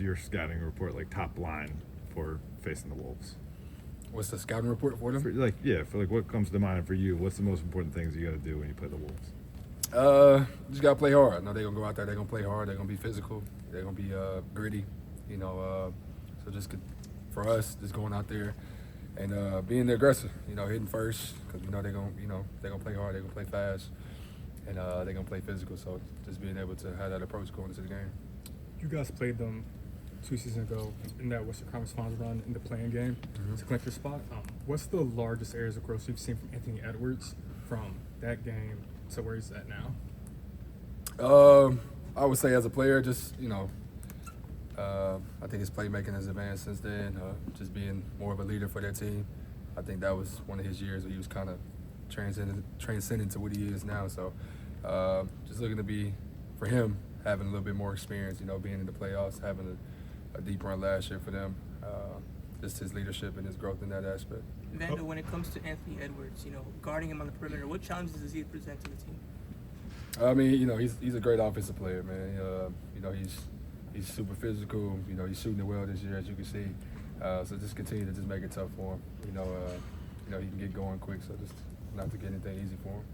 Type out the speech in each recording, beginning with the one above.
is your scouting report like top line for facing the Wolves? What's the scouting report for them? For what comes to mind for you? What's the most important things you got to do when you play the Wolves? Just gotta play hard. I know they're gonna go out there. They're gonna play hard. They're gonna be physical. They're gonna be gritty. So just for us, just going out there and being the aggressor. Hitting first because we know they're gonna play hard. They're gonna play fast, and they're gonna play physical. So just being able to have that approach going into the game. You guys played them 2 seasons ago in that Western Conference Finals run in the playing game to clinch your spot. What's the largest areas of growth you've seen from Anthony Edwards from that game to where he's at now? I would say as a player, just I think his playmaking has advanced since then. Just being more of a leader for their team. I think that was one of his years where he was kind of transcending to what he is now. So just looking to be, for him, having a little bit more experience, being in the playoffs, having a deep run last year for them, just his leadership and his growth in that aspect. Vando, when it comes to Anthony Edwards, guarding him on the perimeter, what challenges does he present to the team? I mean, he's a great offensive player, man. He's super physical. He's shooting it well this year, as you can see. So just continue to just make it tough for him. He can get going quick, so just not to get anything easy for him.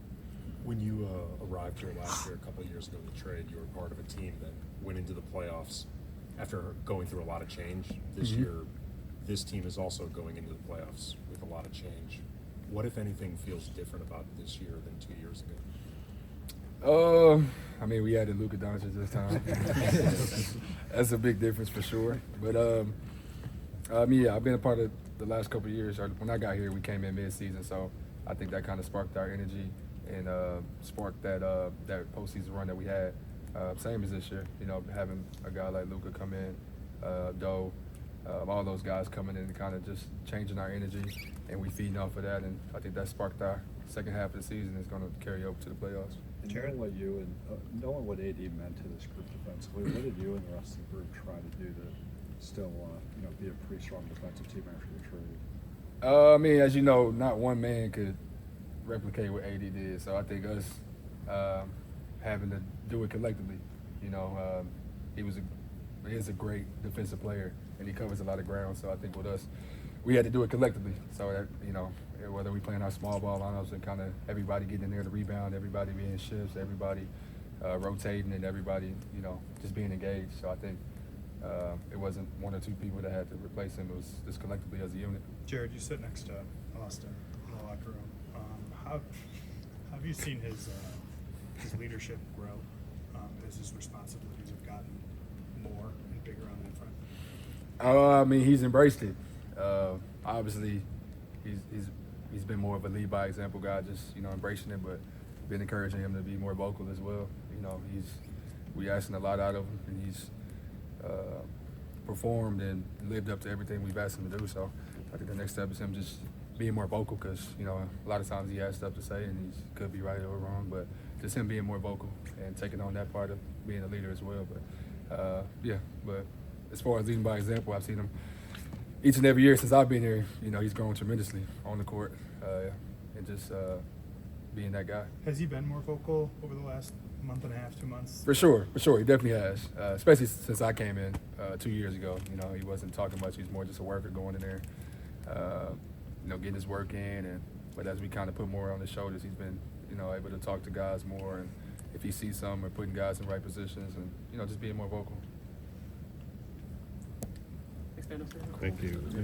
When you arrived here last year, a couple of years ago in the trade, you were part of a team that went into the playoffs after going through a lot of change. This year, this team is also going into the playoffs with a lot of change. What, if anything, feels different about this year than 2 years ago? I mean, we added Luka this time. That's a big difference for sure. But I've been a part of the last couple of years. When I got here, we came in mid-season, so I think that kind of sparked our energy and sparked that postseason run that we had. Same as this year, having a guy like Luka come in, Doe, all those guys coming in and kind of just changing our energy, and we feeding off of that, and I think that sparked our second half of the season. Is going to carry over to the playoffs. And knowing what AD meant to this group defensively, what did you and the rest of the group try to do to still, be a pretty strong defensive team after the trade? I mean, as you know, not one man could replicate what AD did. So I think us having to do it collectively. He is a great defensive player, and he covers a lot of ground. So I think with us, we had to do it collectively. So that whether we playing our small ball lineups and kind of everybody getting in there to rebound, everybody being shifts, everybody rotating, and everybody just being engaged. So I think it wasn't one or two people that had to replace him. It was just collectively as a unit. Jared, you sit next to Austin in the locker room. How have you seen his leadership grow as his responsibilities have gotten more and bigger on that front? I mean, he's embraced it. Obviously, he's been more of a lead by example guy, just embracing it, but been encouraging him to be more vocal as well. We asking a lot out of him, and he's performed and lived up to everything we've asked him to do. So I think the next step is him just being more vocal, because a lot of times he has stuff to say and he could be right or wrong, but just him being more vocal and taking on that part of being a leader as well. But but as far as leading by example, I've seen him each and every year since I've been here. He's grown tremendously on the court and just being that guy. Has he been more vocal over the last month and a half, 2 months? For sure, he definitely has. Especially since I came in 2 years ago. He wasn't talking much. He was more just a worker going in there, getting his work in. But as we kind of put more on his shoulders, he's been able to talk to guys more, and if he sees something, or putting guys in right positions, and just being more vocal. Thank you.